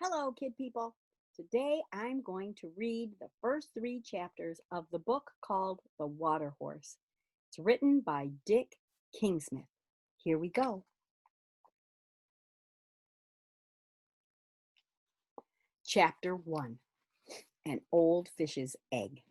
Hello, kid people. Today I'm going to read the first 3 chapters of the book called The Water Horse. It's written by Dick Kingsmith. Here we go. Chapter 1. An Old Fish's Egg.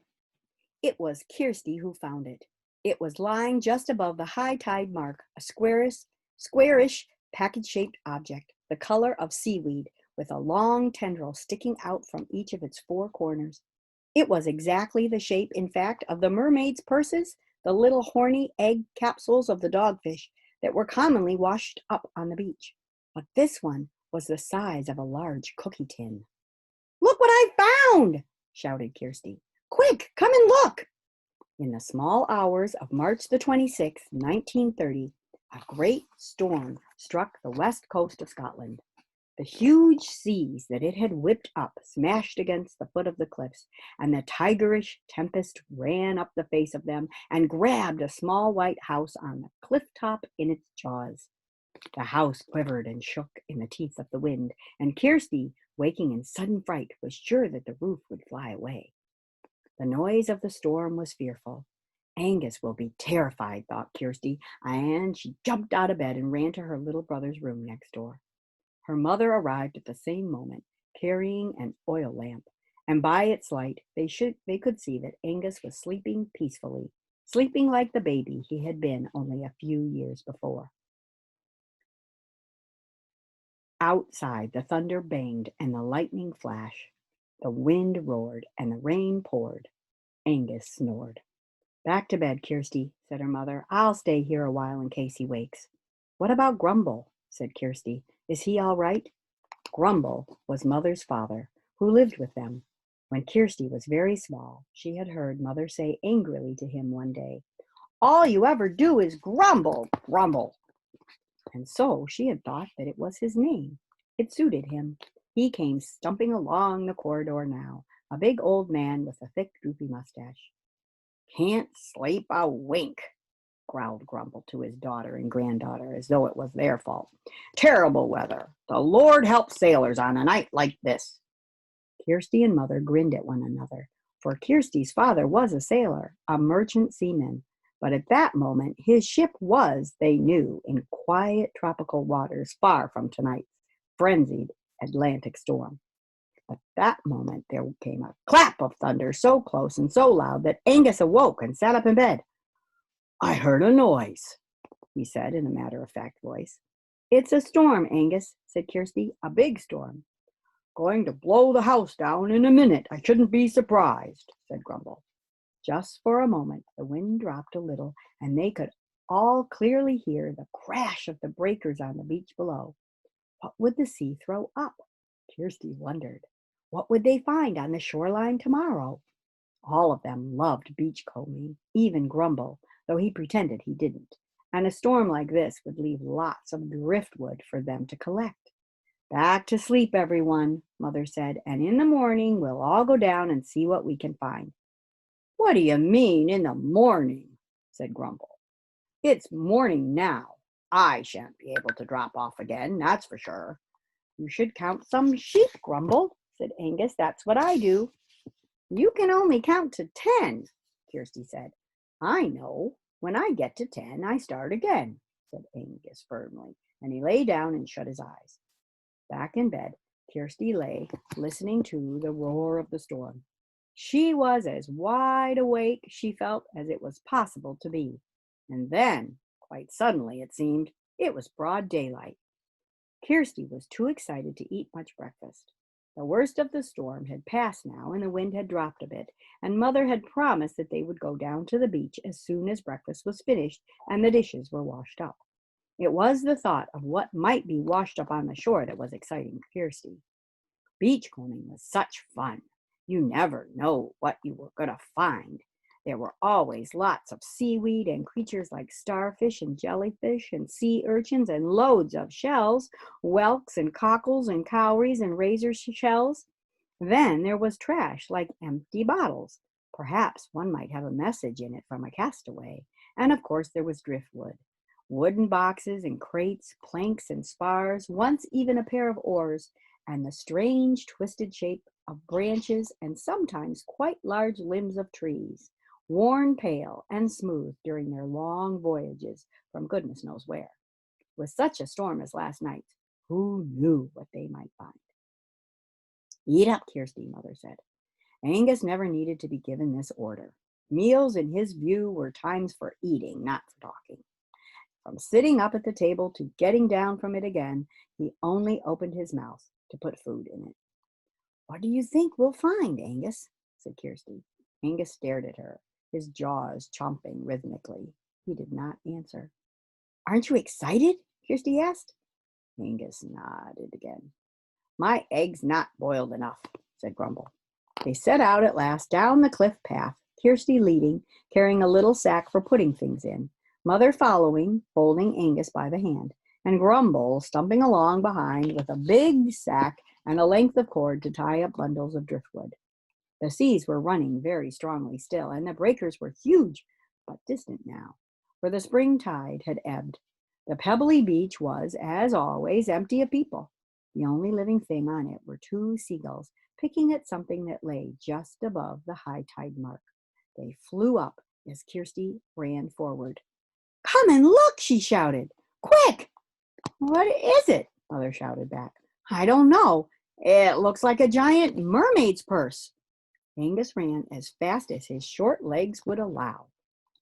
It was Kirstie who found it. It was lying just above the high tide mark, a squarish package-shaped object, the color of seaweed, with a long tendril sticking out from each of its 4 corners. It was exactly the shape, in fact, of the mermaids' purses, the little horny egg capsules of the dogfish that were commonly washed up on the beach. But this one was the size of a large cookie tin. "Look what I found!" shouted Kirstie. "Quick, come and look!" In the small hours of March the 26th, 1930, a great storm struck the west coast of Scotland. The huge seas that it had whipped up smashed against the foot of the cliffs, and the tigerish tempest ran up the face of them and grabbed a small white house on the cliff top in its jaws. The house quivered and shook in the teeth of the wind, and Kirstie, waking in sudden fright, was sure that the roof would fly away. The noise of the storm was fearful. Angus will be terrified, thought Kirstie, and she jumped out of bed and ran to her little brother's room next door. Her mother arrived at the same moment, carrying an oil lamp, and by its light they could see that Angus was sleeping peacefully, sleeping like the baby he had been only a few years before. Outside, the thunder banged and the lightning flashed. The wind roared and the rain poured. Angus snored. "Back to bed, Kirstie," said her mother. "I'll stay here a while in case he wakes." "What about Grumble?" said Kirstie. "Is he all right?" Grumble was Mother's father, who lived with them. When Kirstie was very small, she had heard Mother say angrily to him one day, "All you ever do is grumble, grumble." And so she had thought that it was his name. It suited him. He came stumping along the corridor now, a big old man with a thick, droopy mustache. "Can't sleep a wink," growled Grumble to his daughter and granddaughter, as though it was their fault. "Terrible weather. The Lord help sailors on a night like this." Kirstie and Mother grinned at one another, for Kirstie's father was a sailor, a merchant seaman. But at that moment his ship was, they knew, in quiet tropical waters far from tonight's frenzied Atlantic storm. At that moment there came a clap of thunder so close and so loud that Angus awoke and sat up in bed. "I heard a noise," he said in a matter-of-fact voice. "It's a storm, Angus," said Kirstie, "a big storm." "Going to blow the house down in a minute. I shouldn't be surprised," said Grumble. Just for a moment the wind dropped a little, and they could all clearly hear the crash of the breakers on the beach below. What would the sea throw up? Kirstie wondered. What would they find on the shoreline tomorrow? All of them loved beachcombing, even Grumble, though he pretended he didn't. And a storm like this would leave lots of driftwood for them to collect. "Back to sleep, everyone," Mother said, "and in the morning we'll all go down and see what we can find." "What do you mean, in the morning?" said Grumble. "It's morning now. I shan't be able to drop off again, that's for sure." "You should count some sheep, Grumble," said Angus. "That's what I do." "You can only count to 10, Kirstie said. "I know. When I get to 10, I start again," said Angus firmly, and he lay down and shut his eyes. Back in bed, Kirstie lay, listening to the roar of the storm. She was as wide awake, she felt, as it was possible to be. And then, quite suddenly it seemed, it was broad daylight. Kirstie was too excited to eat much breakfast. The worst of the storm had passed now, and the wind had dropped a bit, and Mother had promised that they would go down to the beach as soon as breakfast was finished and the dishes were washed up. It was the thought of what might be washed up on the shore that was exciting Kirstie. Beachcombing was such fun. You never know what you were going to find. There were always lots of seaweed and creatures like starfish and jellyfish and sea urchins and loads of shells, whelks and cockles and cowries and razor shells. Then there was trash like empty bottles. Perhaps one might have a message in it from a castaway. And of course there was driftwood. Wooden boxes and crates, planks and spars, once even a pair of oars, and the strange twisted shape of branches and sometimes quite large limbs of trees, worn pale and smooth during their long voyages from goodness knows where. With such a storm as last night's, who knew what they might find? Eat up, Kirstie, Mother said. Angus never needed to be given this order. Meals, in his view, were times for eating, not for talking. From sitting up at the table to getting down from it again, he only opened his mouth to put food in it. What do you think we'll find, Angus? Said Kirstie. Angus stared at her, his jaws chomping rhythmically. He did not answer. Aren't you excited? Kirstie asked. Angus nodded again. My egg's not boiled enough, said Grumble. They set out at last down the cliff path, Kirstie leading, carrying a little sack for putting things in, Mother following, holding Angus by the hand, and Grumble stumping along behind with a big sack and a length of cord to tie up bundles of driftwood. The seas were running very strongly still, and the breakers were huge, but distant now, for the spring tide had ebbed. The pebbly beach was, as always, empty of people. The only living thing on it were two seagulls picking at something that lay just above the high tide mark. They flew up as Kirstie ran forward. Come and look, she shouted. Quick! What is it? Mother shouted back. I don't know. It looks like a giant mermaid's purse. Angus ran as fast as his short legs would allow.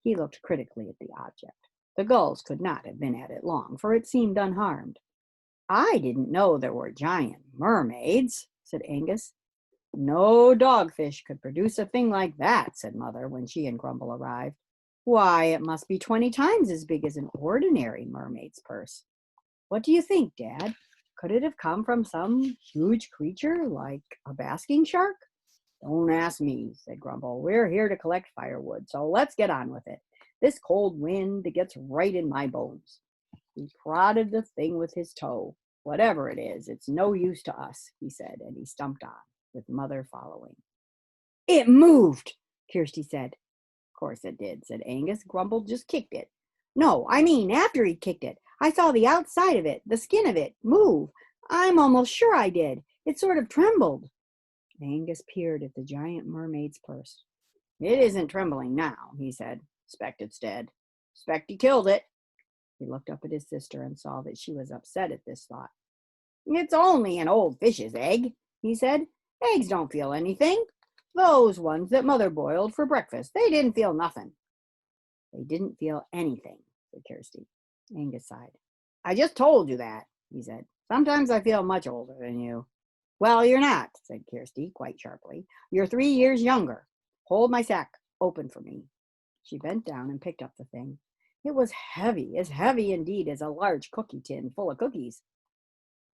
He looked critically at the object. The gulls could not have been at it long, for it seemed unharmed. I didn't know there were giant mermaids, said Angus. No dogfish could produce a thing like that, said Mother when she and Grumble arrived. Why, it must be 20 times as big as an ordinary mermaid's purse. What do you think, Dad? Could it have come from some huge creature like a basking shark? Don't ask me, said Grumble. We're here to collect firewood, so let's get on with it. This cold wind gets right in my bones. He prodded the thing with his toe. Whatever it is, it's no use to us, he said, and he stumped on, with Mother following. It moved, Kirstie said. Of course it did, said Angus. Grumble just kicked it. No, I mean after he kicked it. I saw the outside of it, the skin of it, move. I'm almost sure I did. It sort of trembled. Angus peered at the giant mermaid's purse. It isn't trembling now, he said. Expect it's dead. Expect he killed it. He looked up at his sister and saw that she was upset at this thought. It's only an old fish's egg, he said. Eggs don't feel anything. Those ones that Mother boiled for breakfast, they didn't feel nothing. They didn't feel anything, said Kirstie. Angus sighed. I just told you that, he said. Sometimes I feel much older than you. Well, you're not, said Kirstie quite sharply. You're 3 years younger. Hold my sack open for me. She bent down and picked up the thing. It was heavy, as heavy indeed as a large cookie tin full of cookies.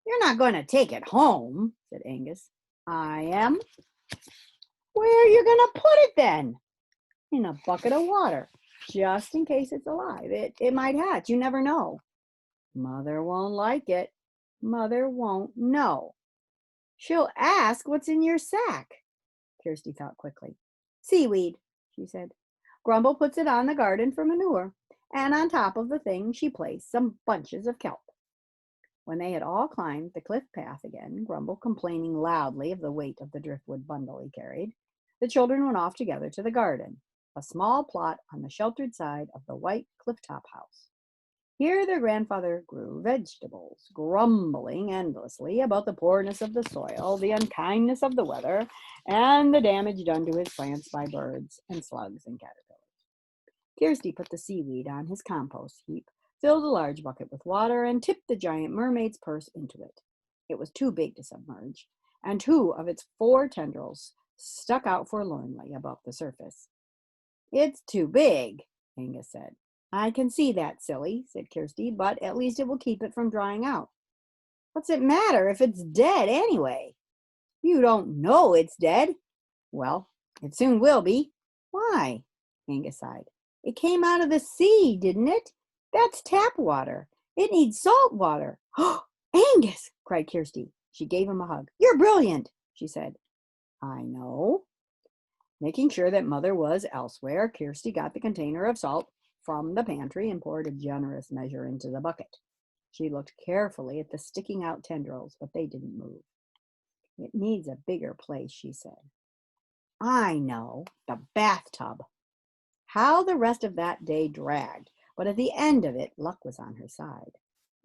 You're not going to take it home, said Angus. I am. Where are you going to put it then? In a bucket of water, just in case it's alive. It might hatch. You never know. Mother won't like it. Mother won't know. She'll ask what's in your sack. Kirstie thought quickly. Seaweed, she said. Grumble puts it on the garden for manure, and on top of the thing she placed some bunches of kelp. When they had all climbed the cliff path again, Grumble complaining loudly of the weight of the driftwood bundle he carried, the children went off together to the garden, a small plot on the sheltered side of the white cliff-top house. Here their grandfather grew vegetables, grumbling endlessly about the poorness of the soil, the unkindness of the weather, and the damage done to his plants by birds and slugs and caterpillars. Kirstie put the seaweed on his compost heap, filled a large bucket with water, and tipped the giant mermaid's purse into it. It was too big to submerge, and 2 of its 4 tendrils stuck out forlornly above the surface. It's too big, Angus said. I can see that, silly, said Kirstie, but at least it will keep it from drying out. What's it matter if it's dead anyway? You don't know it's dead. Well, it soon will be. Why? Angus sighed. It came out of the sea, didn't it? That's tap water. It needs salt water. Oh, Angus, cried Kirstie. She gave him a hug. You're brilliant, she said. I know. Making sure that Mother was elsewhere, Kirstie got the container of salt from the pantry and poured a generous measure into the bucket. She looked carefully at the sticking out tendrils, but they didn't move. It needs a bigger place, she said. I know, the bathtub. How the rest of that day dragged, but at the end of it, luck was on her side.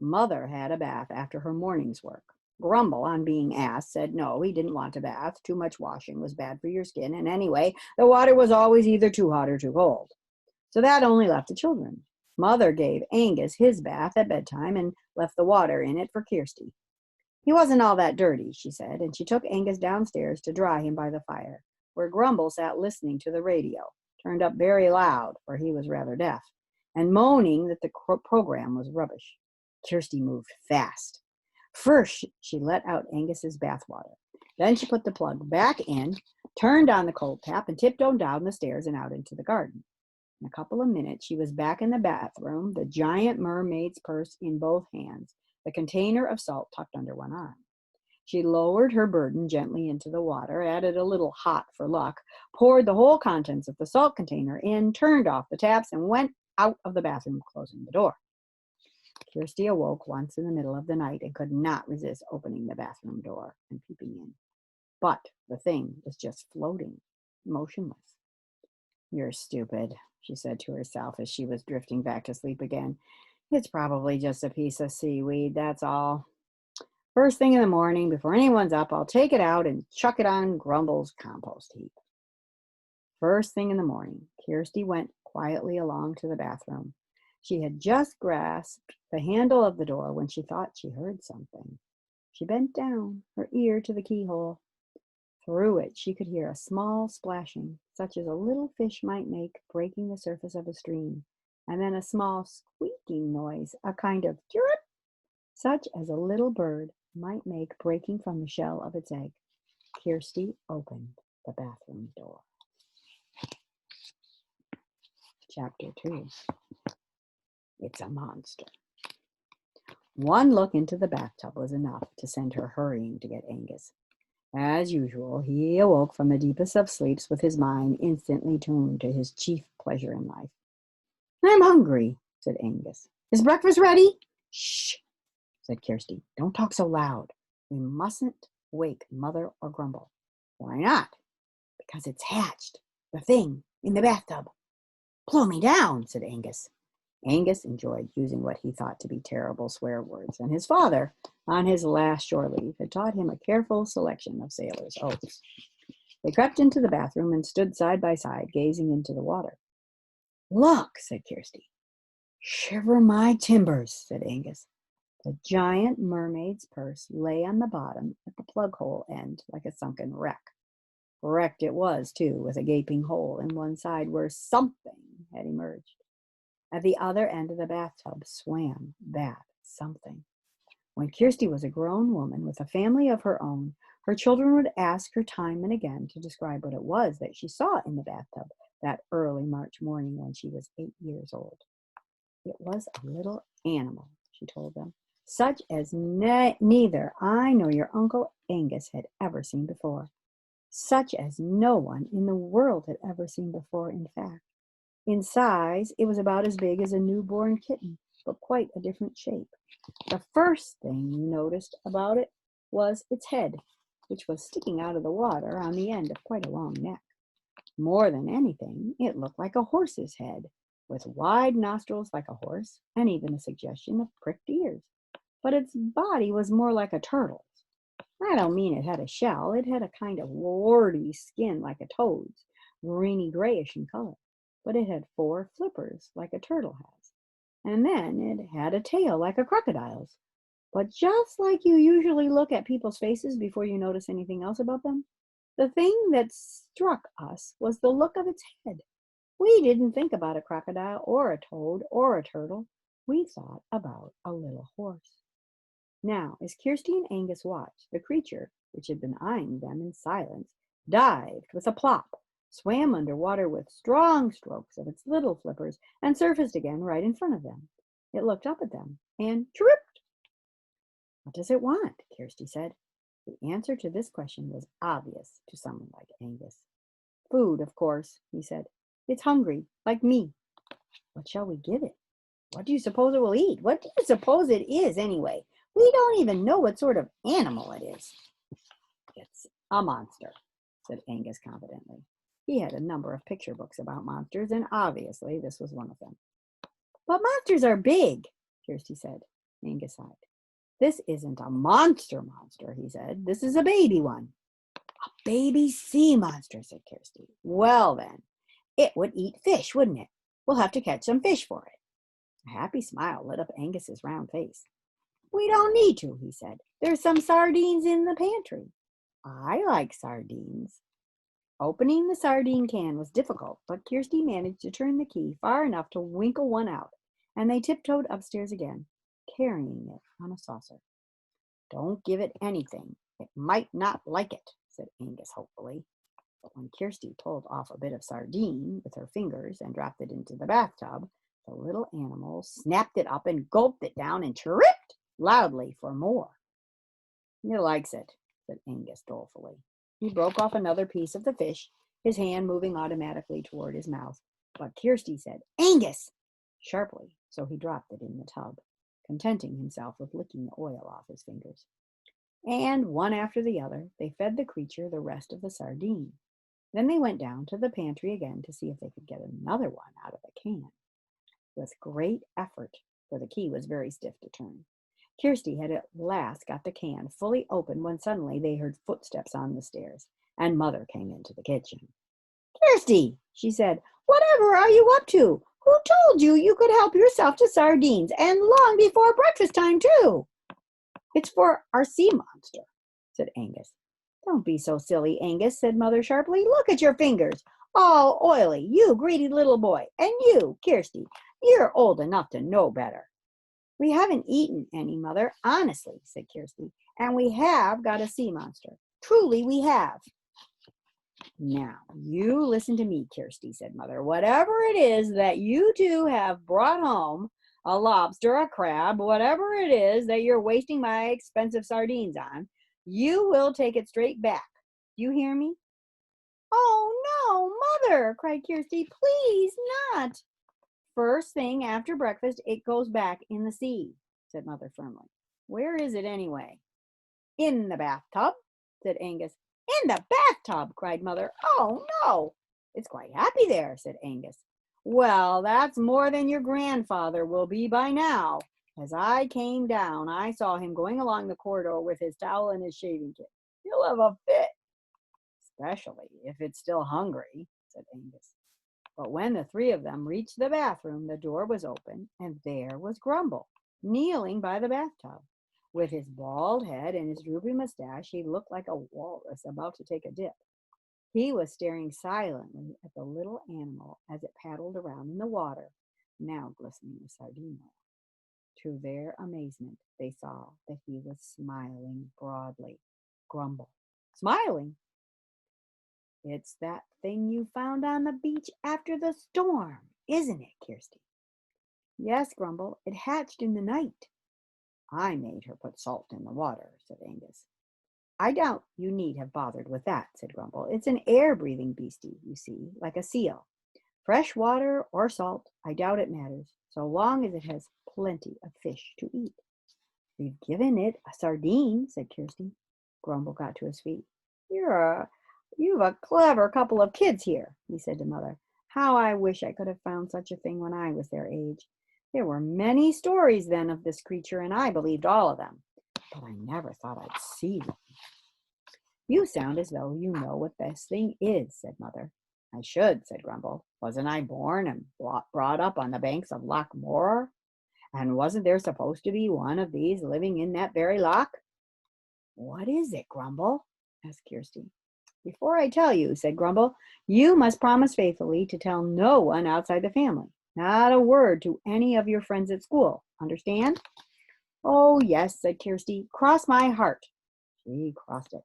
Mother had a bath after her morning's work. Grumble, on being asked, said no, he didn't want a bath. Too much washing was bad for your skin, and anyway, the water was always either too hot or too cold. So that only left the children. Mother gave Angus his bath at bedtime and left the water in it for Kirstie. He wasn't all that dirty, she said, and she took Angus downstairs to dry him by the fire, where Grumble sat listening to the radio, turned up very loud, for he was rather deaf, and moaning that the program was rubbish. Kirstie moved fast. First, she let out Angus's bathwater. Then she put the plug back in, turned on the cold tap, and tiptoed down the stairs and out into the garden. In a couple of minutes, she was back in the bathroom, the giant mermaid's purse in both hands, the container of salt tucked under one arm. She lowered her burden gently into the water, added a little hot for luck, poured the whole contents of the salt container in, turned off the taps, and went out of the bathroom, closing the door. Kirstie awoke once in the middle of the night and could not resist opening the bathroom door and peeping in. But the thing was just floating, motionless. You're stupid, she said to herself as she was drifting back to sleep again. It's probably just a piece of seaweed, that's all. First thing in the morning, before anyone's up, I'll take it out and chuck it on Grumble's compost heap. First thing in the morning, Kirstie went quietly along to the bathroom. She had just grasped the handle of the door when she thought she heard something. She bent down, her ear to the keyhole. Through it, she could hear a small splashing, such as a little fish might make breaking the surface of a stream, and then a small squeaking noise, a kind of chirrup, such as a little bird might make breaking from the shell of its egg. Kirstie opened the bathroom door. Chapter 2. It's a monster. One look into the bathtub was enough to send her hurrying to get Angus. As usual, he awoke from the deepest of sleeps with his mind instantly tuned to his chief pleasure in life. I'm hungry, said Angus. Is breakfast ready? Shh, said Kirstie. Don't talk so loud. We mustn't wake Mother or Grumble. Why not? Because it's hatched, the thing in the bathtub. Blow me down, said Angus. Angus enjoyed using what he thought to be terrible swear words, and his father, on his last shore leave, had taught him a careful selection of sailors' oaths. They crept into the bathroom and stood side by side, gazing into the water. Look, said Kirstie. Shiver my timbers, said Angus. The giant mermaid's purse lay on the bottom at the plug hole end like a sunken wreck. Wrecked it was, too, with a gaping hole in one side where something had emerged. At the other end of the bathtub swam that something. When Kirstie was a grown woman with a family of her own, her children would ask her time and again to describe what it was that she saw in the bathtub that early March morning when she was 8 years old. It was a little animal, she told them, such as neither I nor your Uncle Angus had ever seen before, such as no one in the world had ever seen before, in fact. In size, it was about as big as a newborn kitten, but quite a different shape. The first thing you noticed about it was its head, which was sticking out of the water on the end of quite a long neck. More than anything, it looked like a horse's head, with wide nostrils like a horse, and even a suggestion of pricked ears. But its body was more like a turtle's. I don't mean it had a shell. It had a kind of warty skin like a toad's, greeny grayish in color. But it had 4 flippers like a turtle has. And then it had a tail like a crocodile's. But just like you usually look at people's faces before you notice anything else about them, the thing that struck us was the look of its head. We didn't think about a crocodile or a toad or a turtle. We thought about a little horse. Now, as Kirstie and Angus watched, the creature, which had been eyeing them in silence, dived with a plop, swam underwater with strong strokes of its little flippers, and surfaced again right in front of them. It looked up at them and chirruped. What does it want? Kirstie said. The answer to this question was obvious to someone like Angus. Food, of course, he said. It's hungry, like me. What shall we give it? What do you suppose it will eat? What do you suppose it is, anyway? We don't even know what sort of animal it is. It's a monster, said Angus confidently. He had a number of picture books about monsters, and obviously this was one of them. But monsters are big, Kirstie said. Angus sighed. This isn't a monster, he said. This is a baby one. A baby sea monster, said Kirstie. Well, then, it would eat fish, wouldn't it? We'll have to catch some fish for it. A happy smile lit up Angus's round face. We don't need to, he said. There's some sardines in the pantry. I like sardines. Opening the sardine can was difficult, but Kirstie managed to turn the key far enough to winkle one out, and they tiptoed upstairs again, carrying it on a saucer. Don't give it anything. It might not like it, said Angus hopefully. But when Kirstie pulled off a bit of sardine with her fingers and dropped it into the bathtub, the little animal snapped it up and gulped it down and chirruped loudly for more. He likes it, said Angus dolefully. He broke off another piece of the fish, his hand moving automatically toward his mouth. But Kirstie said, Angus! Sharply, so he dropped it in the tub, contenting himself with licking the oil off his fingers. And one after the other, they fed the creature the rest of the sardine. Then they went down to the pantry again to see if they could get another one out of the can. With great effort, for the key was very stiff to turn, Kirstie had at last got the can fully open when suddenly they heard footsteps on the stairs, and Mother came into the kitchen. Kirstie, she said, whatever are you up to? Who told you you could help yourself to sardines, and long before breakfast time, too? It's for our sea monster, said Angus. Don't be so silly, Angus, said Mother sharply. Look at your fingers, all oily, you greedy little boy. And you, Kirstie, you're old enough to know better. We haven't eaten any, Mother, honestly, said Kirstie, and we have got a sea monster. Truly we have. Now, you listen to me, Kirstie, said Mother. Whatever it is that you two have brought home, a lobster, a crab, whatever it is that you're wasting my expensive sardines on, you will take it straight back. Do you hear me? Oh, no, Mother, cried Kirstie. Please not. First thing after breakfast, it goes back in the sea, said Mother firmly. Where is it anyway? In the bathtub, said Angus. In the bathtub, cried Mother. Oh, no. It's quite happy there, said Angus. Well, that's more than your grandfather will be by now. As I came down, I saw him going along the corridor with his towel and his shaving kit. He'll have a fit. Especially if it's still hungry, said Angus. But when the three of them reached the bathroom, the door was open, and there was Grumble, kneeling by the bathtub. With his bald head and his droopy mustache, he looked like a walrus about to take a dip. He was staring silently at the little animal as it paddled around in the water, now glistening with sardine oil. To their amazement, they saw that he was smiling broadly. Grumble. Smiling? It's that thing you found on the beach after the storm, isn't it, Kirstie? Yes, Grumble. It hatched in the night. I made her put salt in the water, said Angus. I doubt you need have bothered with that, said Grumble. It's an air-breathing beastie, you see, like a seal. Fresh water or salt, I doubt it matters, so long as it has plenty of fish to eat. We've given it a sardine, said Kirstie. Grumble got to his feet. You've a clever couple of kids here, he said to Mother. How I wish I could have found such a thing when I was their age. There were many stories then of this creature, and I believed all of them. But I never thought I'd see one. You sound as though you know what this thing is, said Mother. I should, said Grumble. Wasn't I born and brought up on the banks of Loch Morar? And wasn't there supposed to be one of these living in that very loch? What is it, Grumble? asked Kirstie. Before I tell you, said Grumble, you must promise faithfully to tell no one outside the family. Not a word to any of your friends at school. Understand? Oh, yes, said Kirstie. Cross my heart. She crossed it.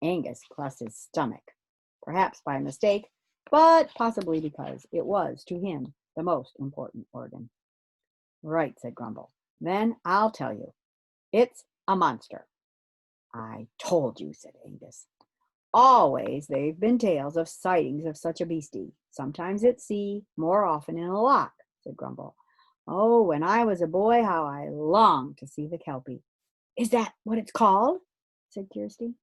Angus crossed his stomach, perhaps by mistake, but possibly because it was, to him, the most important organ. Right, said Grumble. Then I'll tell you. It's a monster. I told you, said Angus. Always they've been tales of sightings of such a beastie. Sometimes at sea, more often in a loch, said Grumble. Oh, when I was a boy, how I longed to see the kelpie. Is that what it's called? said Kirstie.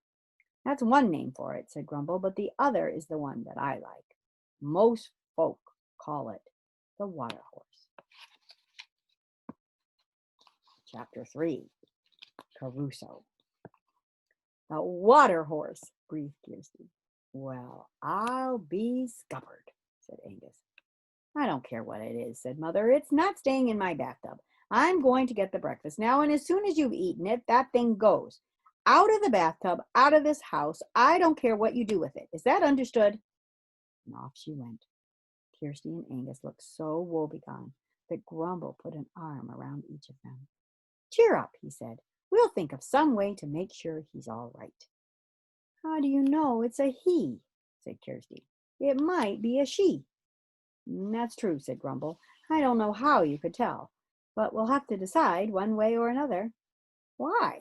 That's one name for it, said Grumble, but the other is the one that I like. Most folk call it the water horse. Chapter 3, Caruso. The water horse, breathed Kirstie. Well, I'll be scuppered, said Angus. I don't care what it is, said Mother. It's not staying in my bathtub. I'm going to get the breakfast now, and as soon as you've eaten it, that thing goes. Out of the bathtub, out of this house. I don't care what you do with it. Is that understood? And off she went. Kirstie and Angus looked so woebegone that Grumble put an arm around each of them. Cheer up, he said. We'll think of some way to make sure he's all right. How do you know it's a he? Said Kirstie. It might be a she. That's true, said Grumble. I don't know how you could tell, but we'll have to decide one way or another. Why?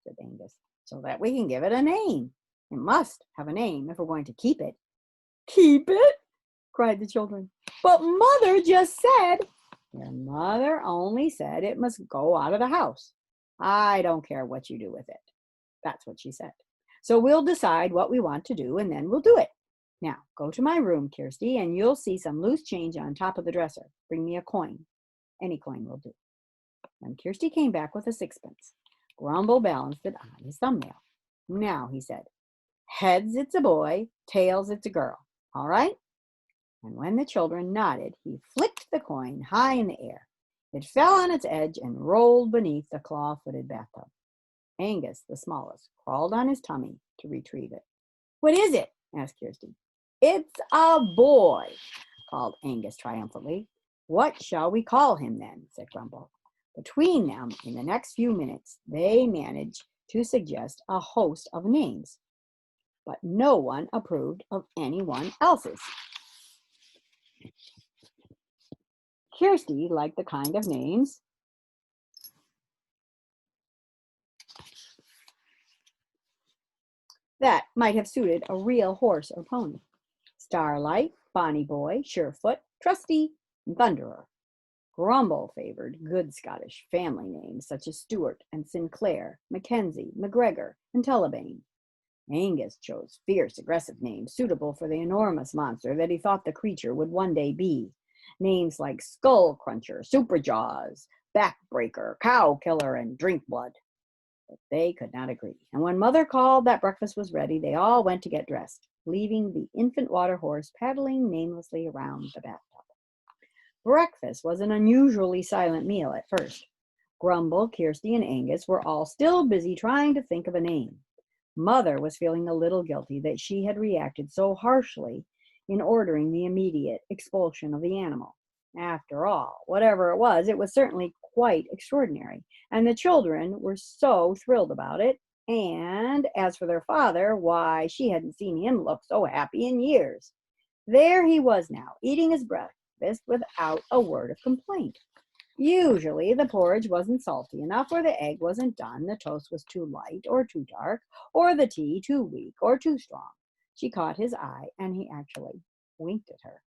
Said Angus. So that we can give it a name. It must have a name if we're going to keep it. Keep it? Cried the children. But Mother just said. Your mother only said it must go out of the house. I don't care what you do with it. That's what she said. So we'll decide what we want to do, and then we'll do it. Now, go to my room, Kirstie, and you'll see some loose change on top of the dresser. Bring me a coin. Any coin will do. And Kirstie came back with a sixpence. Grumble balanced it on his thumbnail. Now, he said, heads it's a boy, tails it's a girl. All right? And when the children nodded, he flicked the coin high in the air. It fell on its edge and rolled beneath the claw-footed bathtub. Angus, the smallest, crawled on his tummy to retrieve it. What is it? Asked Kirstie. It's a boy, called Angus triumphantly. What shall we call him then? Said Grumble. Between them, in the next few minutes, they managed to suggest a host of names, but no one approved of anyone else's. Kirstie liked the kind of names that might have suited a real horse or pony. Starlight, Bonny Boy, Surefoot, Trusty, and Thunderer. Grumble favored good Scottish family names such as Stuart and Sinclair, Mackenzie, McGregor, and Tullibane. Angus chose fierce, aggressive names suitable for the enormous monster that he thought the creature would one day be. Names like Skull Cruncher, Superjaws, Backbreaker, Cow Killer, and Drinkblood. But they could not agree. And when Mother called that breakfast was ready, they all went to get dressed, leaving the infant water horse paddling namelessly around the bathtub. Breakfast was an unusually silent meal at first. Grumble, Kirstie, and Angus were all still busy trying to think of a name. Mother was feeling a little guilty that she had reacted so harshly in ordering the immediate expulsion of the animal. After all, whatever it was certainly quite extraordinary, and the children were so thrilled about it. And as for their father, why, she hadn't seen him look so happy in years. There he was now, eating his breakfast without a word of complaint. Usually the porridge wasn't salty enough, or the egg wasn't done, the toast was too light or too dark, or the tea too weak or too strong. She caught his eye, and he actually winked at her.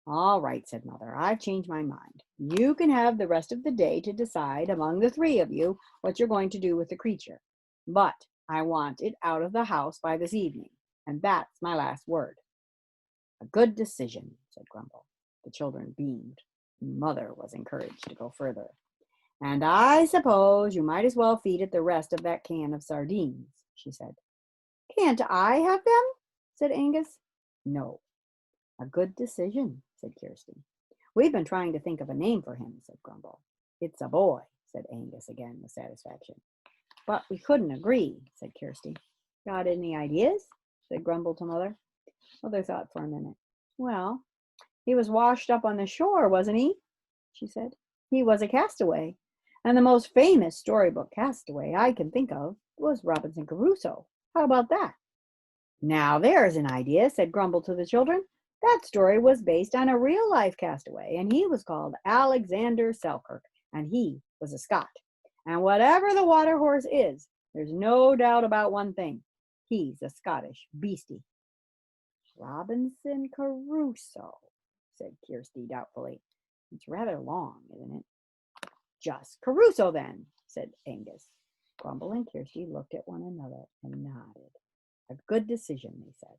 All right, said Mother, I've changed my mind. You can have the rest of the day to decide among the three of you what you're going to do with the creature. But I want it out of the house by this evening, and that's my last word. A good decision, said Grumble. The children beamed. Mother was encouraged to go further. And I suppose you might as well feed it the rest of that can of sardines, she said. Can't I have them? Said Angus. No. A good decision, said Kirstie. We've been trying to think of a name for him, said Grumble. It's a boy, said Angus again with satisfaction. But we couldn't agree, said Kirstie. Got any ideas? Said Grumble to Mother. Mother thought for a minute. Well, he was washed up on the shore, wasn't he? She said. He was a castaway. And the most famous storybook castaway I can think of was Robinson Crusoe. How about that? Now there's an idea, said Grumble to the children. That story was based on a real-life castaway, and he was called Alexander Selkirk, and he was a Scot. And whatever the water horse is, there's no doubt about one thing. He's a Scottish beastie. Robinson Crusoe, said Kirstie doubtfully. It's rather long, isn't it? Just Caruso, then, said Angus. Grumble and Kirstie looked at one another and nodded. A good decision, they said.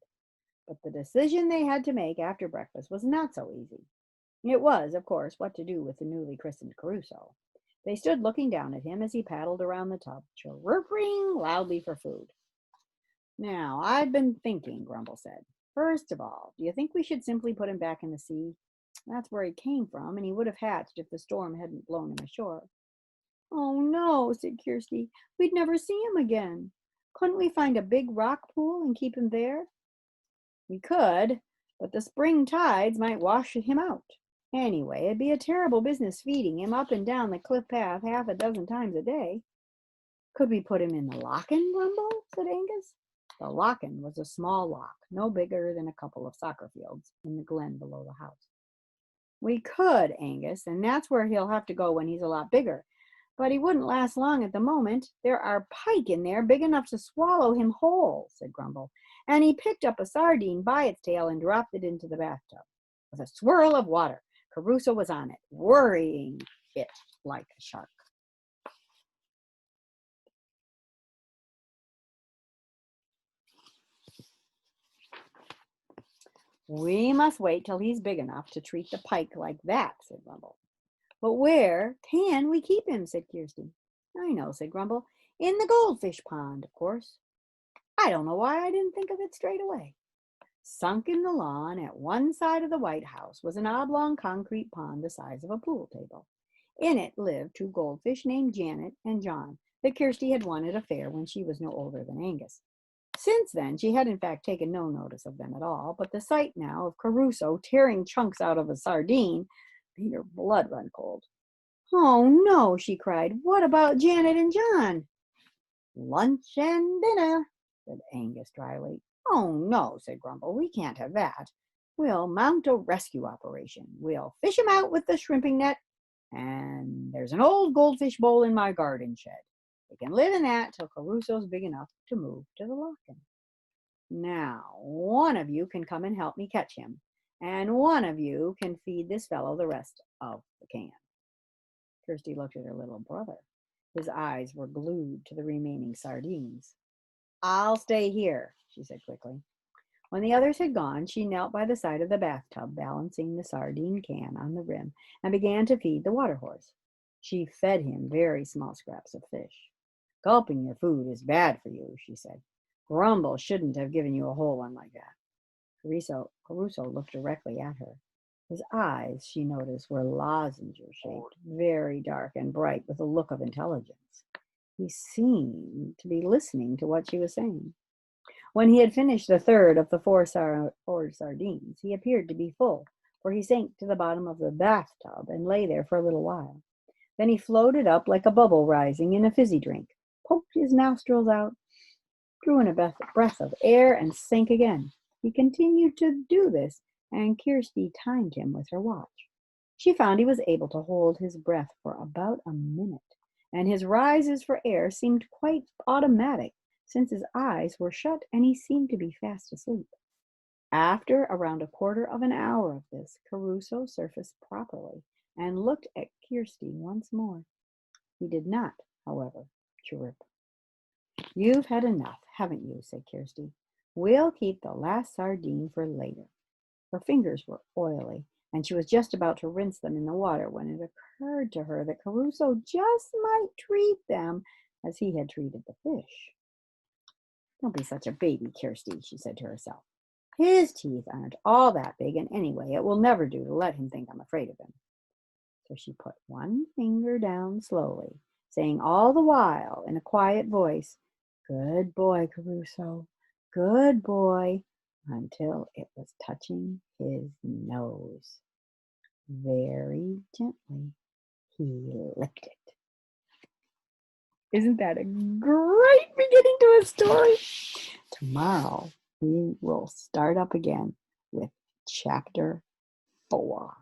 But the decision they had to make after breakfast was not so easy. It was, of course, what to do with the newly christened Caruso. They stood looking down at him as he paddled around the tub, chirruping loudly for food. Now, I've been thinking, Grumble said. First of all, do you think we should simply put him back in the sea? That's where he came from, and he would have hatched if the storm hadn't blown him ashore. Oh, no, said Kirstie. We'd never see him again. Couldn't we find a big rock pool and keep him there? We could, but the spring tides might wash him out. Anyway, it'd be a terrible business feeding him up and down the cliff path half a dozen times a day. Could we put him in the lock-in, Grumble? Said Angus. The lock-in was a small lock, no bigger than a couple of soccer fields, in the glen below the house. We could, Angus, and that's where he'll have to go when he's a lot bigger. But he wouldn't last long at the moment. There are pike in there big enough to swallow him whole, said Grumble. And he picked up a sardine by its tail and dropped it into the bathtub. With a swirl of water, Caruso was on it, worrying it like a shark. We must wait till he's big enough to treat the pike like that, said Grumble. But where can we keep him, said Kirstie. I know, said Grumble. In the goldfish pond, of course. I don't know why I didn't think of it straight away. Sunk in the lawn at one side of the White House was an oblong concrete pond the size of a pool table. In it lived two goldfish named Janet and John that Kirstie had won at a fair when she was no older than Angus. Since then, she had in fact taken no notice of them at all, but the sight now of Caruso tearing chunks out of a sardine made her blood run cold. Oh, no, she cried. What about Janet and John? Lunch and dinner, said Angus dryly. Oh, no, said Grumble. We can't have that. We'll mount a rescue operation. We'll fish 'em out with the shrimping net, and there's an old goldfish bowl in my garden shed. They can live in that till Caruso's big enough to move to the lock-in. Now, one of you can come and help me catch him, and one of you can feed this fellow the rest of the can. Kirstie looked at her little brother. His eyes were glued to the remaining sardines. I'll stay here, she said quickly. When the others had gone, she knelt by the side of the bathtub, balancing the sardine can on the rim, and began to feed the water horse. She fed him very small scraps of fish. Gulping your food is bad for you, she said. Grumble shouldn't have given you a whole one like that. Caruso looked directly at her. His eyes, she noticed, were lozenge-shaped, very dark and bright, with a look of intelligence. He seemed to be listening to what she was saying. When he had finished the third of the four sardines, he appeared to be full, for he sank to the bottom of the bathtub and lay there for a little while. Then he floated up like a bubble rising in a fizzy drink, poked his nostrils out, drew in a breath of air, and sank again. He continued to do this, and Kirstie timed him with her watch. She found he was able to hold his breath for about a minute, and his rises for air seemed quite automatic, since his eyes were shut and he seemed to be fast asleep. After around a quarter of an hour of this, Caruso surfaced properly and looked at Kirstie once more. He did not, however, chirrup. You've had enough, haven't you, said Kirstie. We'll keep the last sardine for later. Her fingers were oily, and she was just about to rinse them in the water when it occurred to her that Caruso just might treat them as he had treated the fish. Don't be such a baby, Kirstie, she said to herself. His teeth aren't all that big, and anyway, it will never do to let him think I'm afraid of him. So she put one finger down slowly, saying all the while in a quiet voice, Good boy, Caruso, good boy, until it was touching his nose. Very gently, he licked it. Isn't that a great beginning to a story? Tomorrow, we will start up again with chapter 4.